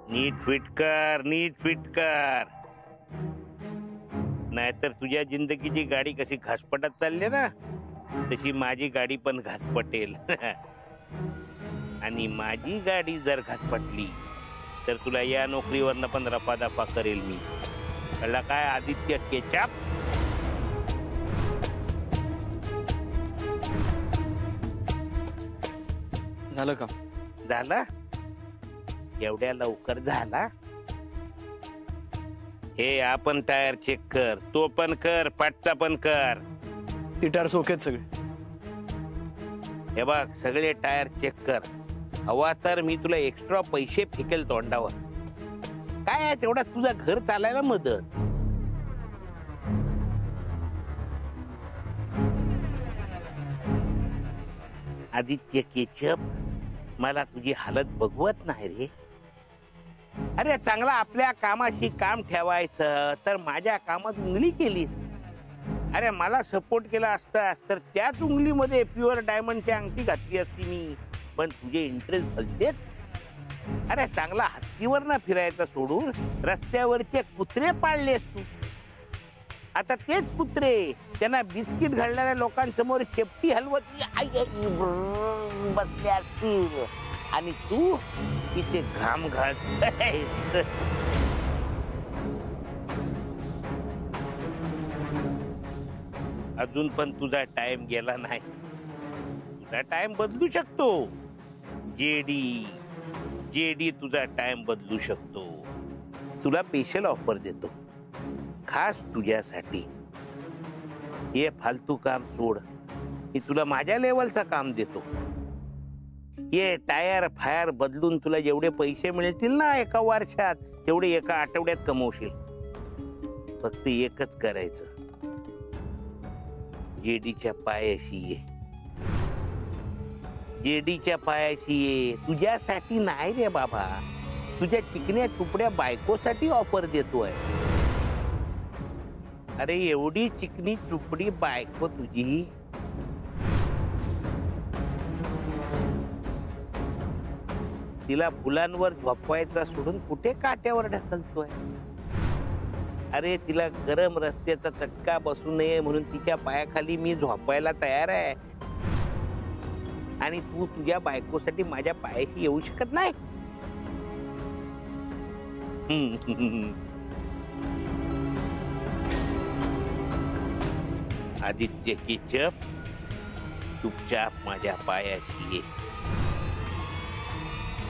नीट fit कर नाहीतर तुझ्या जिंदगीची गाडी कशी घासपटात चालली ना तशी माझी गाडी पण घासपटेल. आणि माझी गाडी जर घासपटली तर तुला या नोकरीवरनं पण रफादफा करेल मी. कळला काय आदित्य केचाप? झालं का? झाला? एवढ्या लवकर झाला? हे आपण टायर चेक कर, तो पण कर, पाटचा पण कर. ती टायर सोकेत सगळे. हे बघ सगळे टायर चेक कर. हवा तर मी तुला एक्स्ट्रा पैसे फेकेल तोंडावर. काय आहे तेवढा तुझा घर चालायला मदत. आदित्य केचप, मला तुझी हालत बघवत नाही रे. अरे चांगला आपल्या कामाशी काम ठेवायचं तर माझ्या कामात उंगली केलीस. अरे मला सपोर्ट केला असतास तर त्याच उंगलीमध्ये प्युअर डायमंडची अंगठी घातली असती मी. पण तुझे इंटरेस्ट भलतेच. अरे चांगला हत्तीवर ना फिरायचं सोडून रस्त्यावरचे कुत्रे पाळलेस तू. आता तेच कुत्रे त्यांना बिस्किट घालणाऱ्या लोकांसमोर शेपटी हलवत बसल्या असतील आणि तू इथे घाम घालत. अजून पण तुझा टाइम गेला नाही. तुझा टाइम बदलू शकतो. जेडी तुझा टाइम बदलू शकतो. तुला स्पेशल ऑफर देतो खास तुझ्यासाठी. हे फालतू काम सोड, मी तुला माझ्या लेवलचं काम देतो. हे टायर फायर बदलून तुला जेवढे पैसे मिळतील ना एका वर्षात तेवढे एका आठवड्यात कमवशील. फक्त एकच करायचं, जेडीच्या पायाशी ये. जेडीच्या पायाशी ये. तुझ्यासाठी नाही रे बाबा, तुझ्या चिकन्या चुपड्या बायकोसाठी ऑफर देतोय. अरे एवढी चिकनी चुपडी बायको तुझी, तिला फुलांवर झोपवायचा सोडून कुठे काट्यावर ढकलतोय. अरे तिला गरम रस्त्याचा चटका बसू नये म्हणून तिच्या पायाखाली मी झोपायला तयार आहे. आणि तू तुझ्या बायकोसाठी माझ्या पायाशी येऊ शकत नाही. आदित्य केचप, चुपचाप माझ्या पायाशी ये.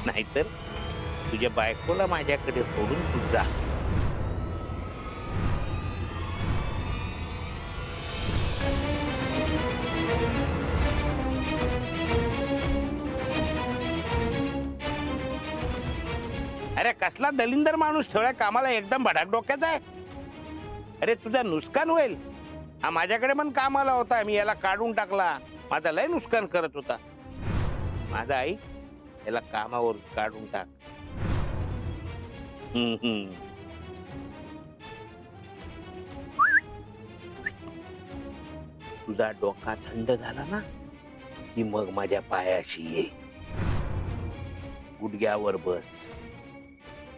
नाहीतर तुझ्या बायकोला माझ्याकडे सोडून तू जा. अरे कसला दलिंदर माणूस ठेवलाय कामाला, एकदम भडाक डोक्याचा आहे. अरे तुझा नुकसान होईल. हा माझ्याकडे पण कामाला होता, मी याला काढून टाकला. माझा लय नुकसान करत होता. माझा आई याला कामावर काढून टाक. तुझा डोका थंड झाला ना की मग माझ्या पायाशी ये. गुडघ्यावर बस,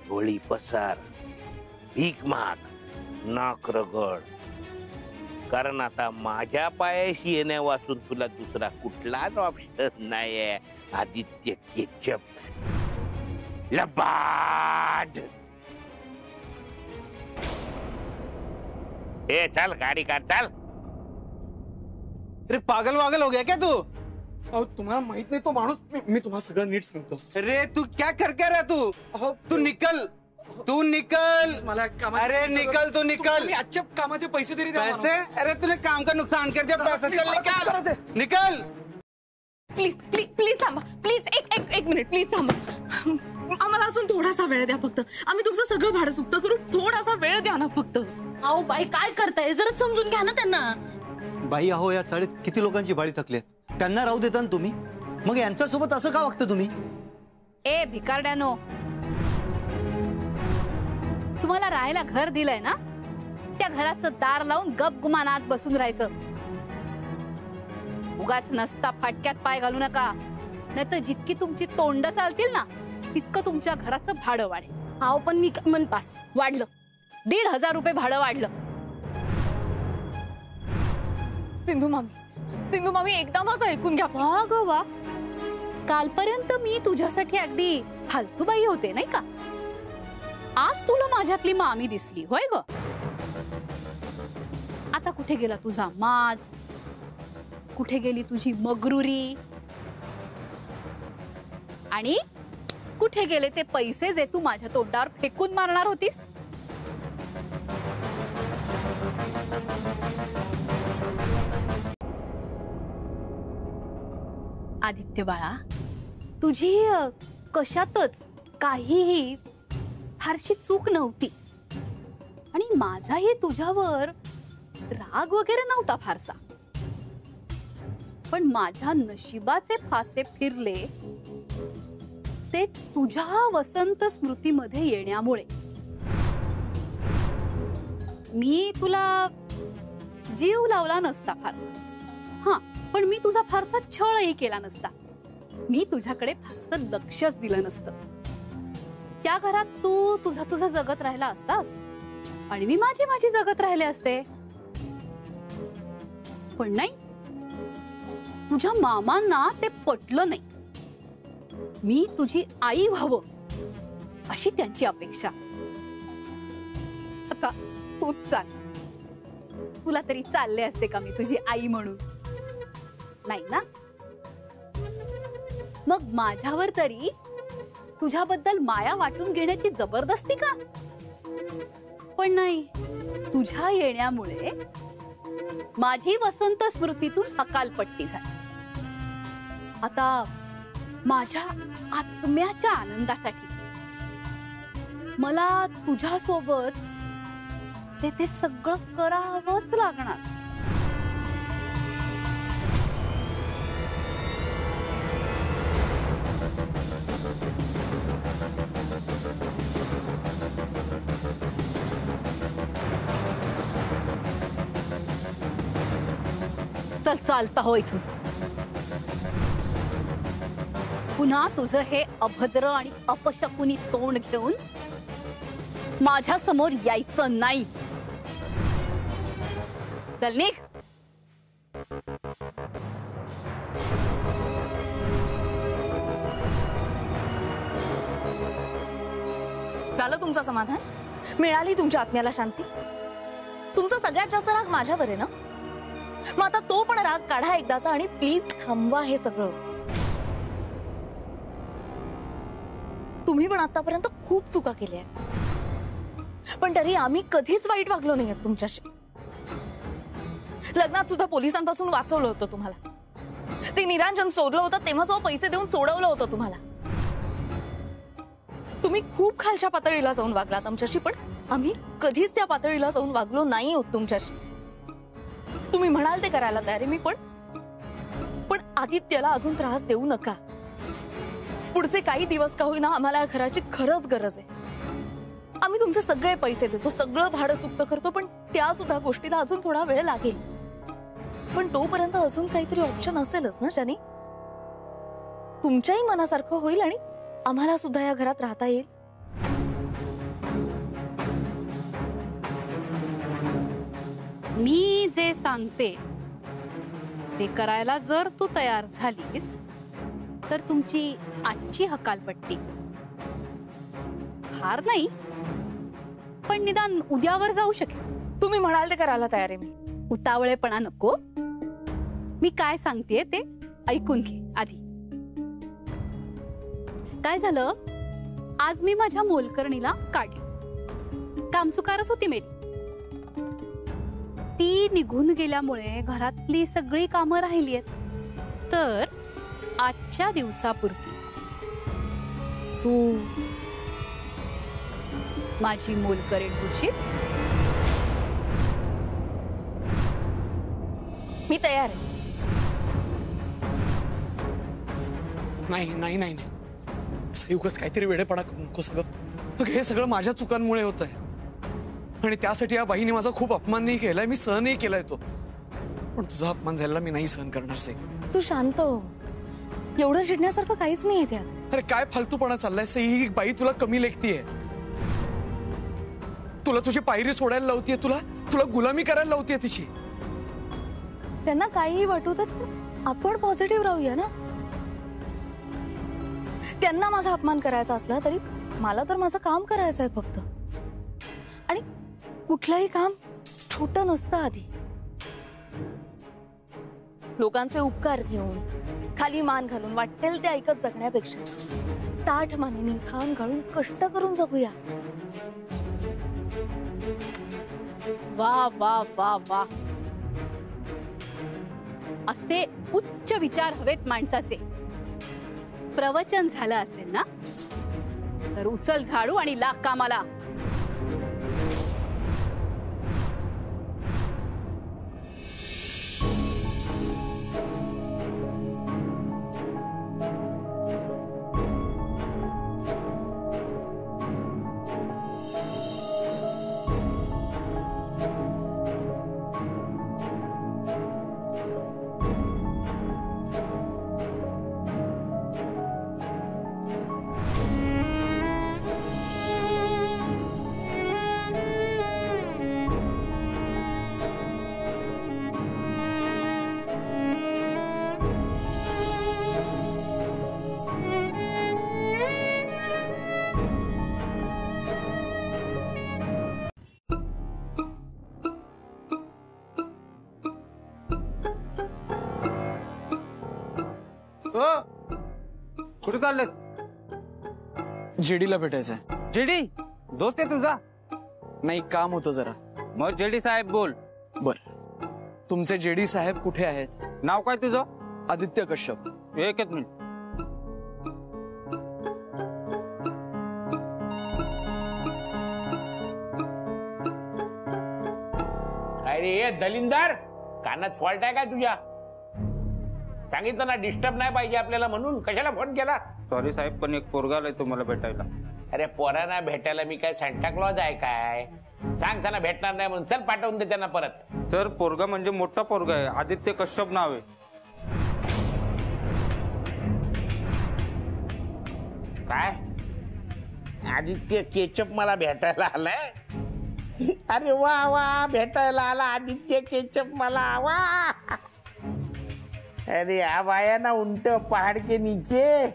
झोळी पसार, भीक माग, नाक रगड. कारण आता माझ्या पायाशी येण्या वाचून तुला दुसरा कुठलाच ऑप्शन नाहीये. आदित्य केचप लबाड. ए चल गाडी काढ चल. अरे पागल वागल हो गया क्या तू? तुम्हाला माहित नाही तो माणूस. मी तुम्हाला सगळं नीट सांगतो. अरे तू क्या कर रहा तू निकल. तू निकल. अरे निकल, तू निकल. आजच्या कामाचे पैसे तरी द्या. पैसे? अरे तूने काम का नुकसान कर दिया. पैसे चल निकल निकल. प्लीज प्लीज प्लीज थांबा. प्लीज एक मिनिट प्लीज थांबा. आम्हाला अजून थोडासा वेळ द्या फक्त. आम्ही तुमचं सगळं भाडं चुकत करू. थोडासा वेळ द्या ना फक्त. अहो बाई काय करताय, जरा समजून घ्या ना त्यांना. बाई अहो या शाळेत किती लोकांची भाडी थकली. त्यांना राहू देता ना तुम्ही. मग यांच्यासोबत असं का वागता तुम्ही? ए भिकारड्यानो, तुम्हाला राहायला घर दिलंय ना, त्या घराचं दार लावून गपगुमान आत बसून राहायचं. उगाच नसता फाटक्यात पाय घालू नका. नाहीतर जितकी तुमची तोंड चालतील ना तितकं तुमच्या घराचं भाडं वाढेल. आव पण मी मनपास वाढलं, 1,500 रुपये भाडं वाढलं. सिंधू मामी एकदा माझं ऐकून घ्या. वा ग वा, कालपर्यंत मी तुझ्यासाठी अगदी फालतूबाई होते नाही का? आज तुला माझ्यातली मामी दिसली होय ग? आता कुठे गेला तुझा माज? कुठे गेली तुझी मगरुरी? आणि कुठे गेले ते पैसे जे तू माझ्या तोंडावर फेकून मारणार होतीस? आदित्य बाळा, तुझी कशातच काहीही फारशी चूक नव्हती आणि माझाही तुझ्यावर राग वगैरे नव्हता फारसा. पण माझ्या नशिबाचे फासे फिरले ते तुझ्या वसंत स्मृतीमध्ये येण्यामुळे. मी तुला जीव लावला नसता फारसा, हा, पण मी तुझा फारसा छळही केला नसता. मी तुझ्याकडे फारसं लक्षच दिलं नसतं. त्या घरात तू तुझा जगत राहिला असतास आणि मी माझी जगत राहिले असते. पण नाही, तुझ्या मामांना ते पटलं नाही. मी तुझी आई व्हावं अशी त्यांची अपेक्षा. आता तूच सांग, तुला तरी चालले असते का मी तुझी आई म्हणून? नाही ना? मग माझ्यावर तरी तुझ्याबद्दल माया वाटून घेण्याची जबरदस्ती का? पण नाही, तुझ्या येण्यामुळे माझी वसंत स्मृतीतून हकालपट्टी झाली. आता माझ्या आत्म्याच्या आनंदासाठी मला तुझ्यासोबत ते सगळं करावंच लागणार. चल चालता हो इथून. पुन्हा तुझं हे अभद्र आणि अपशकुनी तोंड घेऊन माझ्या समोर यायचं नाही. चल निघ. झालं तुमचं समाधान? मिळाली तुमच्या आत्म्याला शांती? तुमचा सगळ्यात जास्त राग माझ्यावर आहे ना? मग आता तो पण राग काढा एकदाचा आणि प्लीज थांबवा हे सगळं. तुम्ही पण आतापर्यंत खूप चुका केल्या आहेत, पण तरी आम्ही कधीच वाईट वागलो नाही तुमच्याशी. लग्नात सुद्धा पोलिसांपासून वाचवलं होतं तुम्हाला. ते निरांजन शोधलं होतं तेव्हा सुद्धा पैसे देऊन सोडवलं होतं तुम्हाला. तुम्ही खूप खालच्या पातळीला जाऊन वागलात आमच्याशी, पण आम्ही कधीच त्या पातळीला जाऊन वागलो नाही होत तुमच्याशी. तुम्ही म्हणाल ते करायला तयार आहे मी, पण आदित्यला अजून त्रास देऊ नका. पुढचे काही दिवस का होईना आम्हाला या घराची खरंच गरज आहे. आम्ही तुमचे सगळे पैसे देतो, सगळं भाडं चुकतं करतो, पण त्या सुद्धा गोष्टीला अजून थोडा वेळ लागेल. पण तोपर्यंत अजून काहीतरी ऑप्शन असेलच ना ज्याने तुमच्याही मनासारखं होईल आणि आम्हाला सुद्धा या घरात राहता येईल. मी जे सांगते ते करायला जर तू तयार झालीस तर तुमची आजची हकालपट्टी फार नाही पण निदान उद्यावर जाऊ शकेल. तुम्ही म्हणाल ते करायला तयार आहे मी. उतावळेपणा नको. मी काय सांगतेय ते ऐकून घे आधी. काय झालं, आज मी माझ्या मोलकरणीला काढली. कामचुकारच होती मेरी. ती निघून गेल्यामुळे घरातली सगळी कामं राहिली आहेत. तर आजच्या दिवसापुरती तू माझी मोलकरीण होशील? मी तयार आहे. नाही नाही नाही नाही, संयुगच काहीतरी वेडेपणा करू नको सगळं. मग हे सगळं माझ्या चुकांमुळे होत आहे आणि त्यासाठी या बाईने माझा खूप अपमानही केलाय. मी सहनही केलाय तो, पण तुझा अपमान झालेला मी नाही सहन करणार. से तू शांत हो. एवढं चिडण्यासारखं काहीच नाही त्यात. अरे काय फालतूपणा चाललाय से. ही बाई तुला कमी लेखतीये. तुला तुझी पायरी सोडायला लावतीये, तुला गुलामी करायला लावतीये तिची. त्यांना काहीही वाटू तर आपण पॉझिटिव्ह राहूया ना. त्यांना माझा अपमान करायचा असला तरी मला तर माझं काम करायचं आहे फक्त. आणि कुठलंही काम छोटं नसतं आधी. लोकांचे उपकार घेऊन खाली मान घालून वाटेल ते ऐकत जगण्यापेक्षा ताठ मानेने घाम घालून कष्ट करून जगूया. वा वा वा वा, असे उच्च विचार हवेत माणसाचे. प्रवचन झालं असेल ना, तर उचल झाडू आणि लाग कामाला. कुठे चाललेत? जेडीला भेटायचंय. जेडी दोस्त आहे तुझा? नाही, काम होतं जरा. मग जेडी साहेब बोल. बर, तुमचे जेडी साहेब कुठे आहेत? नाव काय तुझं? आदित्य कश्यप. एकच मिनिट. अरे दलिंदर, कानात फॉल्ट आहे काय तुझ्या? सांगितलं ना डिस्टर्ब नाही पाहिजे आपल्याला म्हणून. कशाला फोन केला? सॉरी साहेब, पण एक पोरगा आलाय तुम्हाला भेटायला. अरे पोरांना भेटायला मी काय सांता क्लॉज आहे काय? सांग त्यांना भेटणार नाही म्हणून. चल पाठवून दे त्यांना परत. सर पोरगा म्हणजे मोठा पोरगा आहे, आदित्य कश्यप नाव आहे. काय आदित्य केचप मला भेटायला आलाय? अरे वा वा, भेटायला आला आदित्य केचप मला. वा, अरे या बाया ना उंट पहाड के नीचे.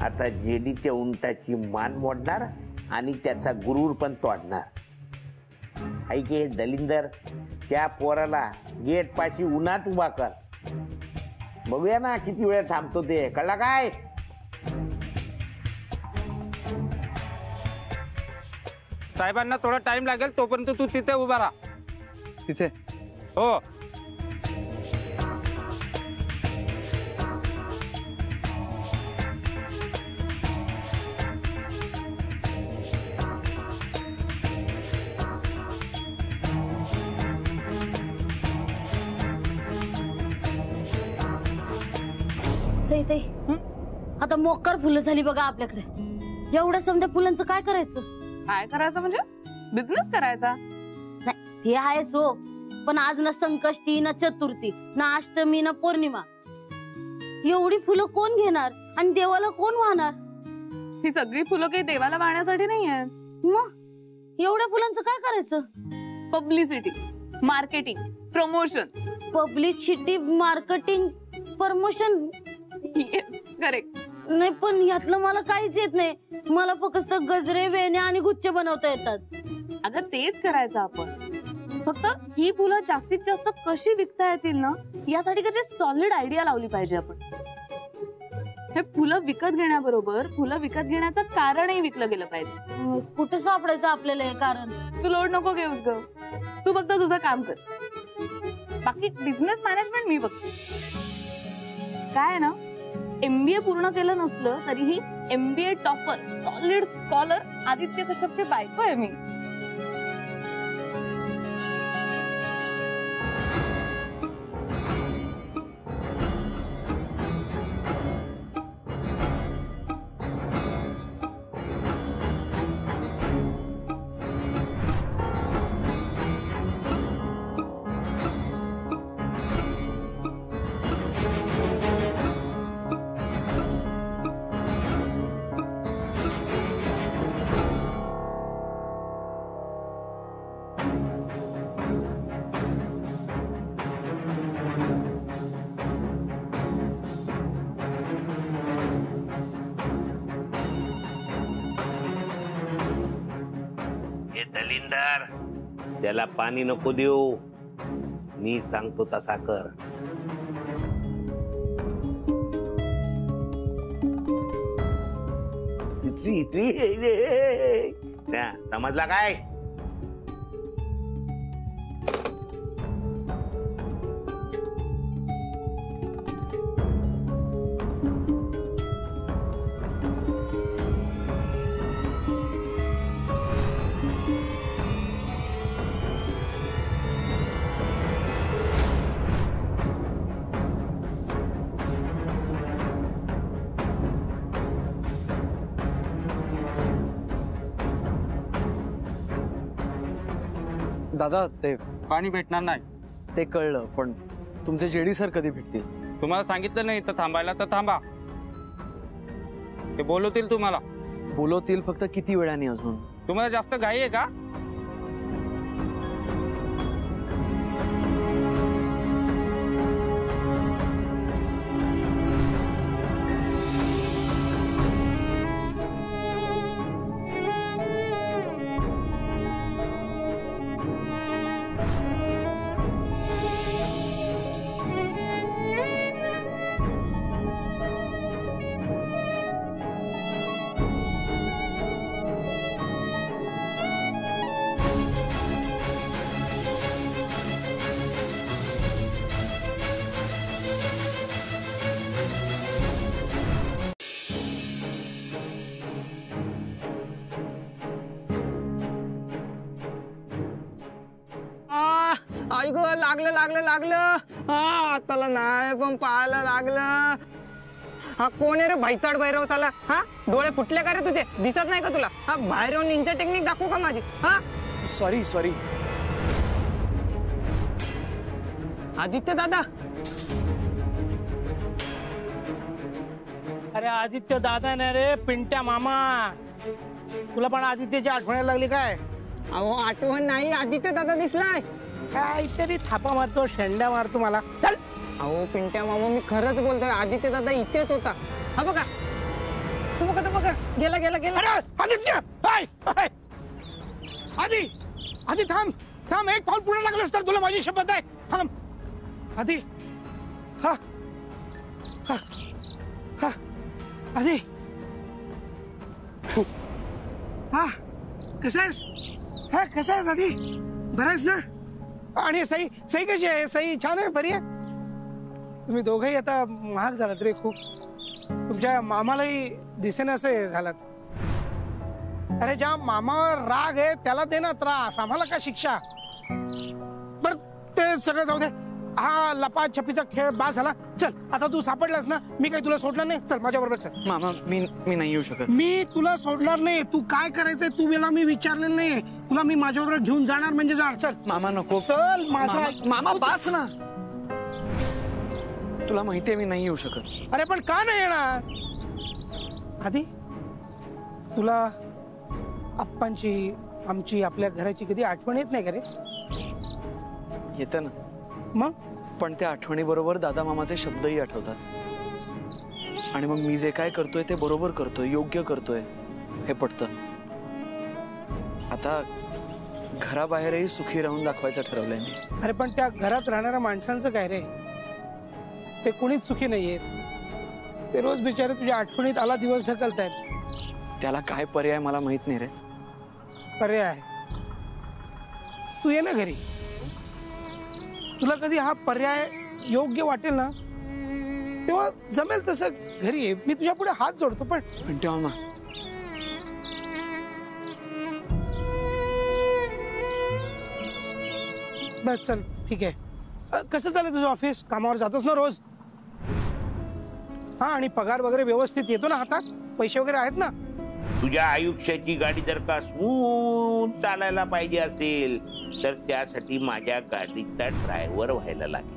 आता जेडीच्या उंटाची मान मोडणार आणि त्याचा गुरूर पण तोडणार. ऐके दलिंदर, त्या पोराला गेट पाशी उन्हात उभा कर. बघूया ना किती वेळ थांबतो ते. कळला काय? साहेबांना थोडा टाइम लागेल, तोपर्यंत तू तिथे उभा राहा. तिथे? हो. सईताई, आता मोकार फुलं झाली बघा आपल्याकडे. एवढ्या समजा फुलांचं काय करायचं? काय करायचं म्हणजे बिझनेस करायचा? नाही ते आहेच हो, पण आज ना संकष्टी, ना चतुर्थी, ना अष्टमी, ना पौर्णिमा. एवढी फुलं कोण घेणार आणि देवाला कोण वाहणार? ही सगळी फुलं काही देवाला वाहण्यासाठी नाही आहेत. मग एवढ्या फुलांचं काय करायचं? Publicity, marketing, promotion. Publicity, marketing, promotion. Correct. नाही पण यातलं मला काहीच येत नाही. मला फक्त गजरे, वेण्या आणि गुच्छ बनवता येतात. अगं तेच करायचं आपण. फक्त ही फुलं जास्तीत जास्त कशी विकता येतील ना, यासाठी काहीतरी सॉलिड आयडिया लावली पाहिजे आपण. हे फुलं विकत घेण्याबरोबर फुलं विकत घेण्याचं कारणही विकलं गेलं पाहिजे. कुठं सापडायचं आपल्याला हे कारण? तू लोड नको घेऊस ग. तू फक्त तुझं काम कर. बाकी बिझनेस मॅनेजमेंट मी बघते. काय आहे ना, MBA पूर्ण केलं नसलं तरीही MBA topper, solid scholar Aditya कश्यपची बायको आहे मी. दलिंदर, त्याला पाणी नको देऊ, मी सांगतो तसा कर. समजला काय? दादा ते पाणी भेटणार नाही. ते कळलं, पण तुमचे जेडी सर कधी भेटतील? तुम्हाला सांगितलं नाही तर थांबायला तर थांबा. ते बोलवतील तुम्हाला. बोलवतील, फक्त किती वेळाने अजून? तुम्हाला जास्त घाई आहे का? ऐक, लागलं लागलं लागलं. हा आताला नाही पण पाहायला लागलं. हा कोण आहे रे भैताड भैरव साला? हा डोळे फुटले का रे तुझे? दिसत नाही का तुला? हा भैरव निंजा टेक्निक दाखवू का माझी? हा सॉरी सॉरी. आदित्य दादा. अरे आदित्य दादा नाही रे, पिंट्या मामा. तुला पण आदित्यची आठवण लागली काय? अहो आठवण नाही, आदित्य दादा दिसलाय. काहीतरी थापा मारतो, शेंड्या मारतो मला. चल. अहो पिंट्या मामा, मी खरंच बोलतोय, आदित्य दादा इथेच होता. हा बघा, तू बघा गेला गेला गेला. अरे आदित्य, हाय हाय. आदी आदी थांब थांब, एक पाऊल पुढे लागलंस तर तुला माझी शपथ आहे. थांब आदी. हा हा हा आदी. हा कसा आहेस? हा कसा आहेस आदी? बरं आहेस ना? आणि सई सई कशी आहे? सई छान आहे, बरी आहे. तुम्ही दोघंही आता महाग झालात रे खूप. तुमच्या मामालाही दिसेना असे झालात. अरे ज्या मामावर राग आहे त्याला दे ना त्रास, आम्हाला का शिक्षा? बर ते सगळं जाऊ दे. हा लपा छपीचा खेळ बास झाला. चल आता तू सापडलास ना, मी काही तुला सोडणार नाही. चल माझ्या बरोबर चल. मामा मी नाही येऊ शकत. मी तुला सोडणार नाही. तू काय करायचंय तू मला मी विचारलेलं नाही. तुला मी माझ्याबरोबर घेऊन जाणार म्हणजे जाणार. चल मामा नको. चल माझा. मामा बास ना. तुला माहितीये मी नाही येऊ शकत. अरे पण का नाही येणार? आधी तुला आप्पांची, आमची, आपल्या घराची कधी आठवण येत नाही का रे? येतं ना. मग पण त्या आठवणीबरोबर दादा मामाचे शब्दही आठवतात. आणि मग मी जे काय करतोय ते बरोबर करतोय, योग्य करतोय हे पटतं. आता घराबाहेरही सुखी राहून दाखवायचं ठरवलंय मी. अरे पण त्या घरात राहणाऱ्या माणसांचं काय रे? ते कोणीच सुखी नाहीयेत. ते रोज बिचारे तुझ्या आठवणीत आला दिवस ढकलतायत. त्याला काय पर्याय मला माहित नाही रे. पर्याय तू ये ना घरी. तुला कधी हा पर्याय योग्य वाटेल ना तेव्हा जमेल तसं घरी ये. मी तुझ्या पुढे हात जोडतो. पण मामा बस चल ठीक आहे. कसं चालेल तुझं ऑफिस? कामावर जातोस ना रोज? हा आणि पगार वगैरे व्यवस्थित येतो ना हातात? पैसे वगैरे आहेत ना? तुझ्या आयुष्याची गाडी जर का स्मूथ चालायला पाहिजे असेल तर त्यासाठी माझ्या गाडीचा ड्रायव्हर व्हायला लागेल.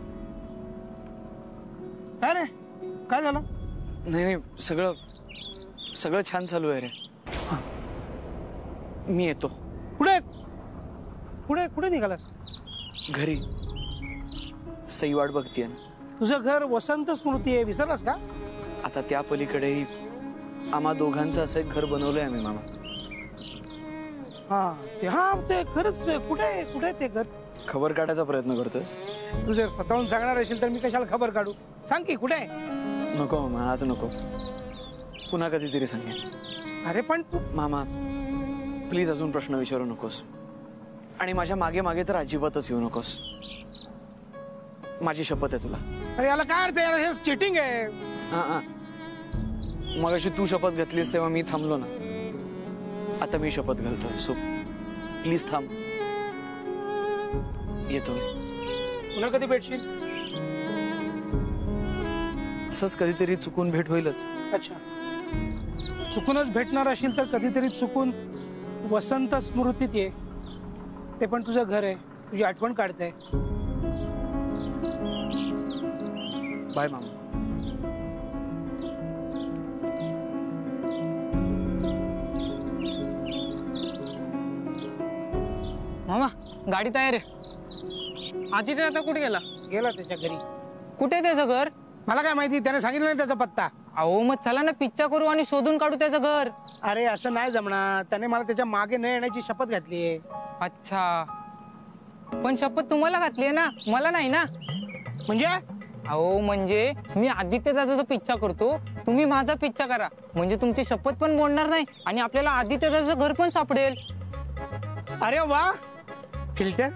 काय रे, काय झालं? नाही सगळं सगळं छान चालू आहे रे. मी येतो. पुढे पुढे कुठे निघालास? घरी. सई वाट बघतीये ना. तुझं घर वसंत स्मृती आहे, विसरलास का? आता त्या पलीकडेही आम्हा दोघांचं असं एक घर बनवलंय आम्ही मामा. ते खरंच कुठे कुठे ते घर? खबर काढायचा प्रयत्न करतोस? तू जर स्वतःहून सांगणार असेल तर मी कशाला खबर काढू? सांग की कुठे? नको मामा, आज नको, पुन्हा कधीतरी सांगेन. अरे पण मामा प्लीज अजून प्रश्न विचारू नकोस, आणि माझ्या मागे मागे तर अजिबातच येऊ नकोस. माझी शपथ आहे तुला. अरे याला काय अर्थ आहे? हे चिटिंग आहे. मग अशी तू शपथ घेतलीस तेव्हा मी थांबलो ना, आता मी शपथ घालतोय. सो प्लीज थांब. येतो. पुन्हा कधी भेटशील? असंच कधीतरी चुकून भेट होईलच. अच्छा, चुकूनच भेटणार असेल तर कधीतरी चुकून वसंत स्मृतीत ये. ते पण तुझं घर आहे, तुझी आठवण काढते. बाय मामा. मामा गाडी तयार आहे. आदित्य आता कुठे गेला? गेला त्याच्या घरी. कुठे त्याचं घर? मला काय माहिती, त्याने सांगितलं नाही त्याचा पत्ता. अहो मग चला ना पिच्चा करू आणि शोधून काढू त्याचं घर. अरे असं नाही जमणार, त्याने मला त्याच्या मागे न येण्याची शपथ घातलीये. अच्छा, पण शपथ तुम्हाला घातली आहे ना, मला नाही ना. म्हणजे? अहो म्हणजे मी आदित्य दादाचा पिच्चा करतो, तुम्ही माझा पिच्चा करा, म्हणजे तुमची शपथ पण मोडणार नाही आणि आपल्याला आदित्य दादाचं घर पण सापडेल. अरे वा फिल्टर,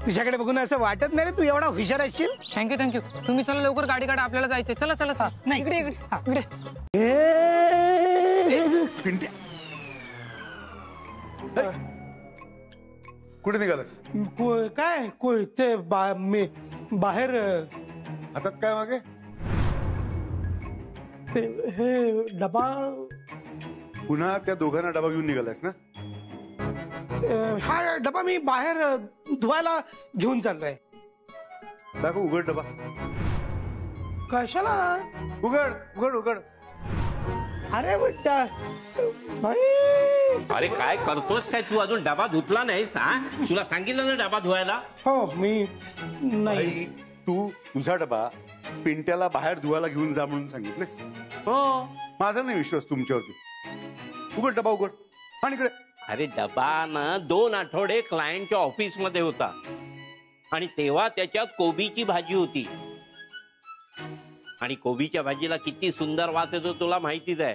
तुझ्याकडे बघून असं वाटत नाही रे तू एवढा हुशार असशील. Thank you thank you. तुम्ही चला लवकर गाडी काढा, आपल्याला जायचंय. चला चला चला. इकडे इकडे इकडे. कुठे निघालास? काय ते बाहेर हातात काय मागे? हे डबा. पुन्हा त्या दोघांना डबा घेऊन निघालास ना? हा डबा मी बाहेर धुवायला घेऊन चाललोय. दाखव, उघड डबा. कशाला? उघड उघड उघड. अरे बेटा, अरे काय करतोस काय तू? अजून डबा धुतला नाहीस? तुला सांगितलं ना डबा धुवायला? हो मी नाही. तू तुझा डबा पिंट्याला बाहेर धुवायला घेऊन जा म्हणून सांगितलेस? हो. माझा नाही विश्वास तुमच्यावरती. उघड डबा उघड. आणि इकडे. अरे डबा ना 2 आठवडे क्लायंटच्या ऑफिस मध्ये होता आणि तेव्हा त्याच्यात कोबीची भाजी होती, आणि कोबीच्या भाजीला किती सुंदर वास येतो तुला माहितीच आहे.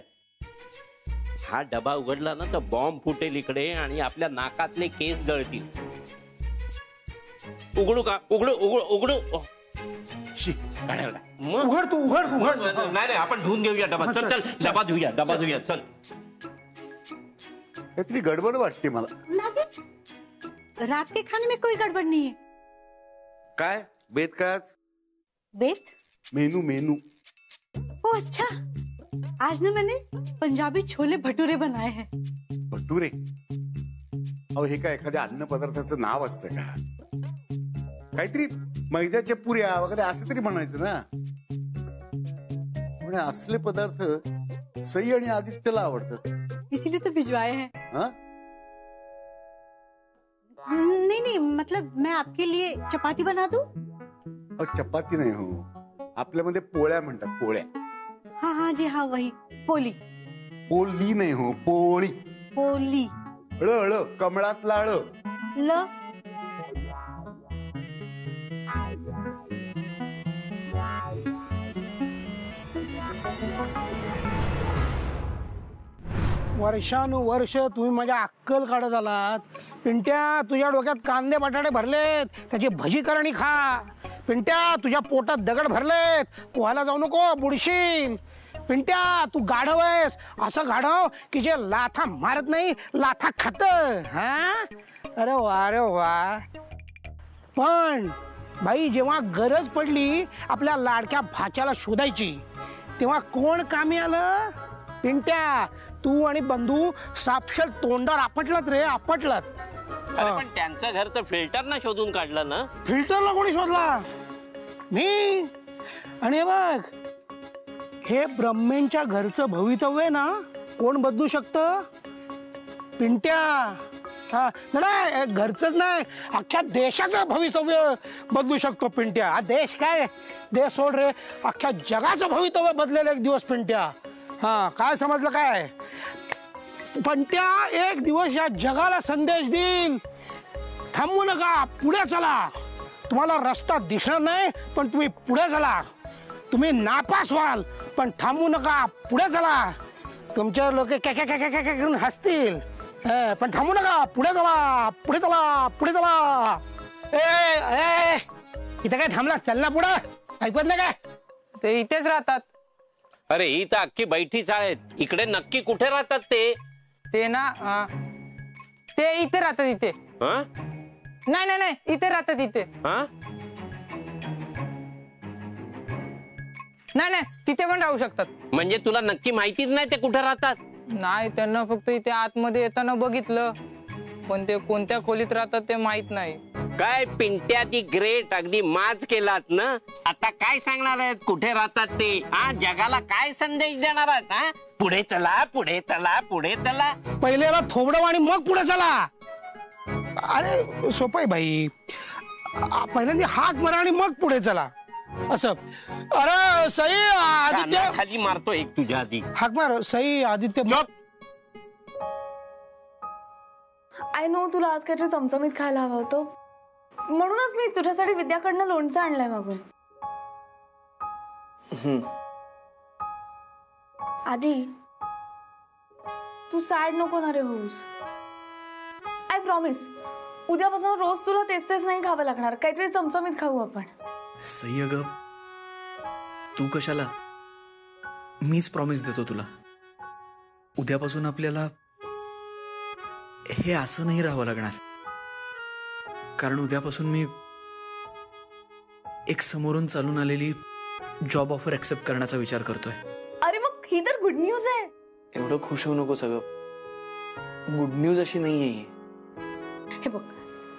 हा डबा उघडला ना तर बॉम्ब फुटेल इकडे आणि आपल्या नाकातले केस जळतील. उघडू का? उघडू उघडू उघडू. उघड तू, उघड उघड. नाही आपण धुवून घेऊया डबा. चल चल डबा धुया, डबा धुया. चल. काहीतरी गडबड वाटते मला. रात के खाने में कोई गड़बड़ नहीं है. काय बेत काय? बेत? Menu menu. ओ अच्छा, आज ना मैंने पंजाबी छोले भटूरे बनाए हैं. भटुरे? अहो हे काय एखाद्या अन्न पदार्थाचं नाव असतं का? काहीतरी मैद्याच्या पुऱ्या वगैरे असं तरी म्हणायचं ना. म्हणजे असले पदार्थ सई आणि आदित्यला आवडतात, इसीलिए तो भिजवाए हैं. हाँ? नहीं नहीं, मतलब मैं आपके लिए चपाती बना दूं? चपाती नाही हो, आपल्यामध्ये पोळ्या म्हणतात, पोळ्या. हाँ हाँ जी हाँ, वही पोली. पोली नाही हो, पोळी. पोली. ळ कमळातला ळ. ल. वर्षानुवर्ष तुम्ही माझ्या अक्कल काढत आलात. पिंट्या, तुझ्या डोक्यात कांदे बटाटे भरलेत, त्याची भजी करणी खा. पिंट्या, तुझ्या पोटात दगड भरलेत, पोहायला जाऊ नको, बुडशील. पिंट्या, तू गाढव आहेस, असं गाढव की जे लाथा मारत नाही, लाथा खात. हा, अरे वा, अरे वा. पण बाई, जेव्हा गरज पडली आपल्या लाडक्या भाच्याला शोधायची, तेव्हा कोण कामी आलं? पिंट्या, तू आणि बंधू सापशल तोंडावर आपटलात रे, आपटलात. पण त्यांचं घर तर फिल्टरना शोधून काढलं ना. फिल्टरला कोणी शोधला? मी. आणि बघ, हे ब्रह्मेंच्या घरचं भवितव्य ना कोण बदलू शकतं? पिंट्या. हा नाही, घरचंच नाही, अख्ख्या देशाचं भवितव्य बदलू शकतो पिंट्या. हा देश काय, देश सोड रे, अख्ख्या जगाचं भवितव्य बदलेलं एक दिवस पिंट्या. हा, काय समजलं काय? बंट्या एक दिवस या जगाला संदेश देईल. थांबू नका, पुढे चला. तुम्हाला रस्ता दिसणार नाही पण तुम्ही पुढे चला. तुम्ही नापास व्हाल पण थांबू नका, पुढे चला. तुमच्या लोक करून हसतील पण थांबू नका, पुढे चला, पुढे चला, पुढे चला. ए इथं काय थांबला, चल ना पुढं. ऐकत नाही काय? ते इथेच राहतात. अरे ही तर अख्खी बैठी चाळ आहेत. इकडे नक्की कुठे राहतात ते ना ते इथे राहतात. इथे नाही इथे राहतात. इथे नाही तिथे पण राहू शकतात. म्हणजे तुला नक्की माहितीच नाही ते कुठे राहतात? नाही, त्यांना फक्त इथे आतमध्ये येताना बघितलं पण ते कोणत्या खोलीत राहतात ते माहित नाही. काय पिंट्या ती ग्रेट, अगदी माज केलात ना. आता काय सांगणार आहेत कुठे राहतात ते? जगाला काय संदेश देणार आहेत? पुढे चला, पुढे चला, पुढे चला. पहिले याला थोबडं आणि मग पुढे चला. अरे सोपं आहे बाई. पहिल्यांदा हाक मारा आणि मग पुढे चला असं. अरे सई आदित्य खाली मारतो एक तुझ्या आधी. हाक मार सई आदित्य. आय नो तुला आज काहीतरी चमचमीत खायला हवं होतं म्हणूनच मी तुझ्यासाठी विद्याकडनं लोणचं आणलंय मागून. आधी तू सॅड नको ना रे होऊस. आय प्रॉमिस उद्यापासून रोज तुला तेच नाही खावं लागणार. काहीतरी चमचमीत खाऊ आपण. सई अगं तू कशाला, मीच प्रॉमिस देतो तुला. उद्यापासून आपल्याला हे असं नाही राहावं लागणार. कारण उद्यापासून मी एक समोरून चालून आलेली जॉब ऑफर ऍक्सेप्ट करण्याचा विचार करतोय. अरे मग ही तर गुड न्यूज आहे. एवढं खुश होऊ नको सगळं. गुड न्यूज अशी नाहीये. हे बघ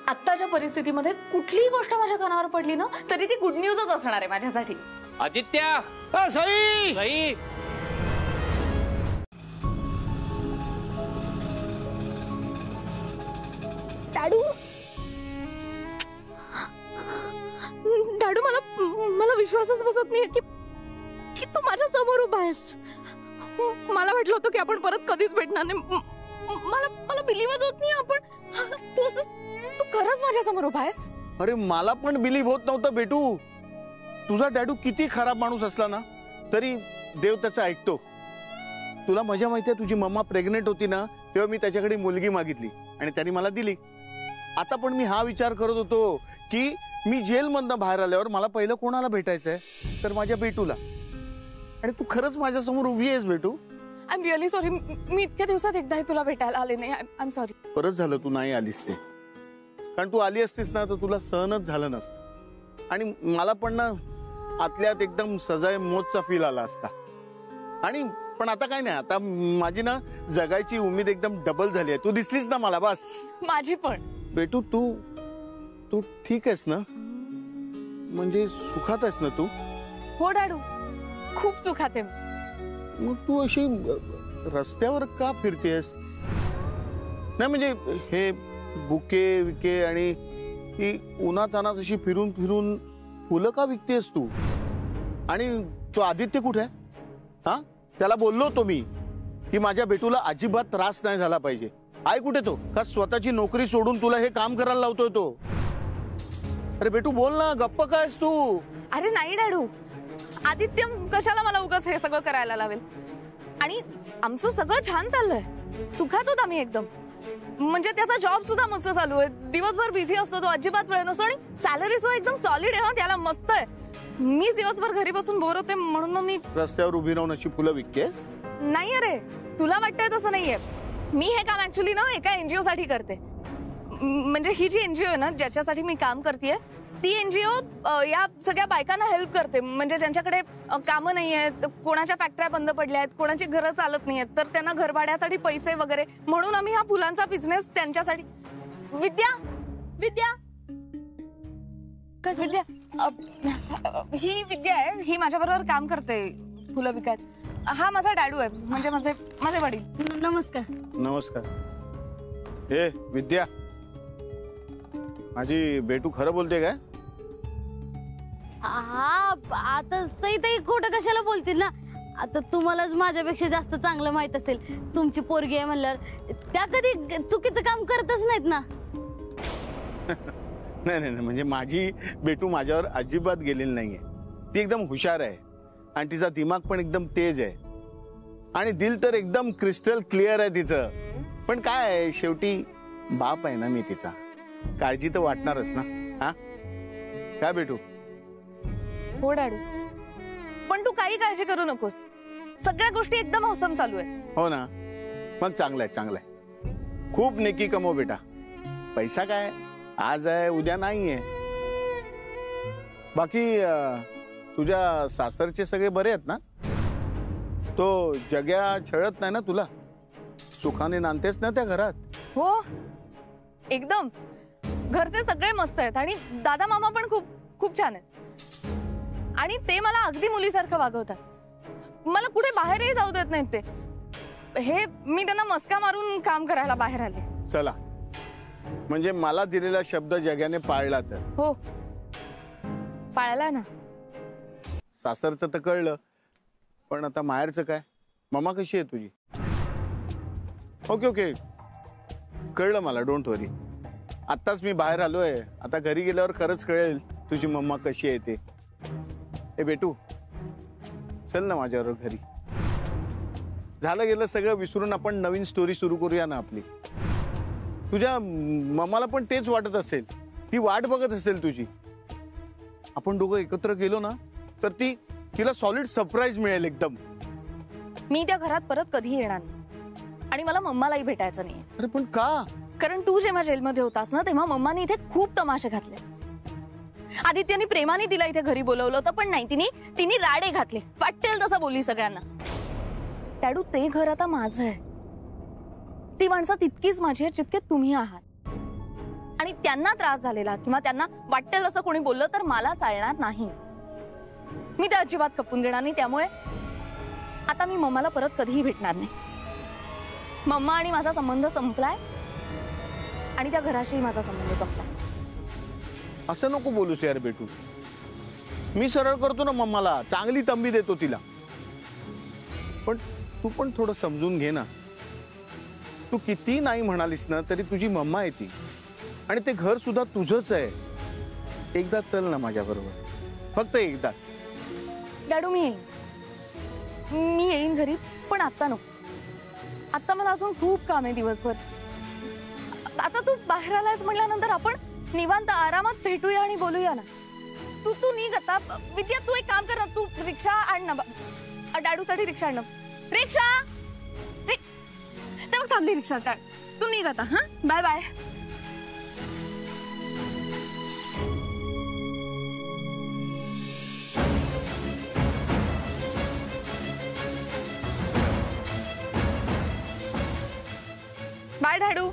आत्ताच्या परिस्थितीमध्ये कुठलीही गोष्ट माझ्या कानावर पडली ना तरी ती गुड न्यूजच असणार आहे माझ्यासाठी. आदित्य सई सई डाडू डाडू मला विश्वासच बसत नाही की तू माझ्या समोर उभा आहेस. मला वाटलं होतं की आपण परत कधीच भेटणार नाही. मला बिलीव्हच होत नाही आपण तू खरंच माझ्या समोर उभा आहेस. अरे मला पण बिलीव्ह होत नव्हतं बेटू. तुझा डॅडू किती खराब माणूस असला ना तरी देव त्याचं ऐकतो. तुला मजा माहितीये, तुझी मम्मा प्रेग्नेंट होती ना तेव्हा मी त्याच्याकडे मुलगी मागितली आणि त्यांनी मला दिली. आता पण मी हा विचार करत होतो की मी जेलमधनं बाहेर आल्यावर मला पहिलं कोणाला भेटायचंय तर माझ्या बेटूला. आणि तू खरंच माझ्या समोर उभी आहेस बेटू. I am really sorry. मी इतक्या दिवसात एकदाही तुला भेटायला आले नाही. I am sorry. परत झालं तू नाही आलीस ते. कारण तू आली असतीस ना तर तुला सहनच झालं नसतं. आणि मला पण ना आतल्यात एकदम सजाय मोजचा फील आला असता. आणि पण आता काय नाही, आता माझी ना जगायची उमेद एकदम डबल झाली आहे. तू दिसलीस ना मला बस. माझी पण. बेटू तू ठीक आहेस ना? म्हणजे सुखात आहेस ना तू? हो डाडू खूप सुखात आहे. मग तू अशी रस्त्यावर का फिरतेस? नाही म्हणजे हे बुके विके आणि ही उन्हातानात अशी फिरून फिरून फुलं का विकतेस तू? आणि तो आदित्य कुठे आहे? हा त्याला बोललो होतो मी की माझ्या बेटूला अजिबात त्रास नाही झाला पाहिजे. आई कुठे तो? का स्वतःची नोकरी सोडून तुला हे काम करायला लावतोय तो? अरे बेटू बोल ना, गप्प कायस तू? अरे नाही डाडू, आदित्य कशाला मला उगाच हे सगळं करायला लावेल. आणि आमचं सगळं छान चाललंय. सुखात होत आम्ही एकदम. म्हणजे त्याचा जॉब सुद्धा मस्त चालू आहे. दिवसभर बिझी असतो तो, अजिबात वेळ नसतो. आणि सॅलरी सुद्धा एकदम सॉलिड आहे. त्याला मस्त आहे. मी दिवसभर घरी बसून बोर होते म्हणून मग मी रस्त्यावर उभी राहून अशी फुलं विकतेस? नाही अरे तुला वाटतंय तसं नाहीये. मी हे काम ऍक्च्युली ना एका एनजीओ साठी करते. म्हणजे ही जी एनजीओ आहे ना ज्याच्यासाठी मी काम करतेय ती एनजीओ या सगळ्या बायकांना हेल्प करते. म्हणजे ज्यांच्याकडे कामं नाही आहेत, कोणाच्या फॅक्टऱ्या बंद पडल्या आहेत, कोणाची घरं चालत नाही आहेत, तर त्यांना घर भाड्यासाठी पैसे वगैरे म्हणून आम्ही हा फुलांचा बिझनेस त्यांच्यासाठी. विद्या विद्या विद्या ही विद्या आहे. ही माझ्याबरोबर काम करते फुलं विकायत. हा माझा डॅडू आहे, म्हणजे माझे वडील. नमस्कार. नमस्कार. हे विद्या, माझी बेटू खरं बोलते काय? हा आता सई ताई खोटं कशाला बोलतील ना. आता तुम्हालाच माझ्यापेक्षा जास्त चांगलं माहित असेल, तुमची पोरगी आहे म्हणल्यावर त्या कधी चुकीचं काम करतच नाहीत ना. नाही नाही नाही, म्हणजे माझी बेटू माझ्यावर अजिबात गेलेली नाहीये. ती एकदम हुशार आहे आणि तिचा दिमाग पण एकदम तेज आहे आणि दिल तर एकदम क्रिस्टल क्लिअर आहे तिचं. पण काय आहे, शेवटी बाप आहे ना मी तिचा, काळजी तर वाटणारच ना. हा काय बेटू? हो डॅडू, पण तू काही काळजी करू नकोस, सगळ्या गोष्टी एकदम औसम चालू आहे. हो ना, मग चांगलं आहे चांगलं आहे. खूप नेकी कमव बेटा. पैसा काय आज आहे उद्या नाहीये. बाकी तुझ्या सासरचे सगळे बरे आहेत ना? तो जग्या छळत नाही ना तुला? सुखाने नांदतेस ना त्या घरात? हो एकदम, घरचे सगळे मस्त आहेत आणि दादा मामा पण खूप खूप छान आहेत आणि ते मला अगदी मुलीसारखं वागवतात. मला कुठे बाहेरही जाऊ देत नाहीत ते. हे मी त्यांना मस्का मारून काम करायला बाहेर आले. चला, म्हणजे मला दिलेला शब्द जग्याने पाळला तर? हो पाळला ना. सासरचं तर कळलं, पण आता माहेरचं काय? मम्मा कशी आहे तुझी? ओके ओके, कळलं मला, डोंट वरी. आत्ताच मी बाहेर आलोय, आता घरी गेल्यावर खरंच कळेल तुझी मम्मा कशी आहे ते. ए बेटू, चल ना माझ्याबरोबर घरी. झालं गेलं सगळं विसरून आपण नवीन स्टोरी सुरू करूया ना आपली. तुझ्या मम्माला पण तेच वाटत असेल, ती वाट बघत असेल तुझी. आपण दोघं एकत्र गेलो ना तर तिला सॉलिड सरप्राईज मिळेल एकदम. मी त्या घरात परत कधीही येणार नाही आणि मला मम्मालाही भेटायचं नाही. अरे पण का? कारण तू जेव्हा जेलमध्ये होतास ना तेव्हा मम्माने इथे खूप तमाशे घातले. आदित्यने प्रेमाने तिला इथे घरी बोलवलं होतं, पण नाही, तिने राडे घातले, वाटेल तसं बोलली सगळ्यांना. डॅडू, ते घर आता माझं आहे. ती माणसं तितकीच माझी आहेत जितके तुम्ही आहात आणि त्यांना त्रास झालेला किंवा त्यांना वाटेल असं कोणी बोललं तर मला चालणार नाही. मी त्या अजिबात खपून घेणार नाही. त्यामुळे आता मी मम्माला परत कधीही भेटणार नाही. मम्मा आणि माझा संबंध संपलाय आणि त्या घराशीही माझा संबंध संपलाय. असं नको बोलूस यार बेटू. मी सरळ करतो ना मम्माला, चांगली तंबी देतो तिला. पण तू पण थोडं समजून घे ना. तू किती नाही म्हणालीस ना तरी तुझी मम्मा आहे ती आणि ते घर सुद्धा तुझंच आहे. एकदा चल ना माझ्या बरोबर, फक्त एकदा. डॅडू, मी येईन घरी, पण आता नको. आता मला अजून खूप काम आहे दिवसभर. आता तू बाहेर आलायस म्हटल्यानंतर आपण निवांत आरामात भेटूया आणि बोलूया ना. तू निघ आता. विद्या, तू एक काम कर ना, तू रिक्षा आण ना, डॅडूसाठी रिक्षा आण ना. रिक्षा तेव्हा थांबली रिक्षा. तू निघ आता. हा, बाय बाय. बाय डॅडू.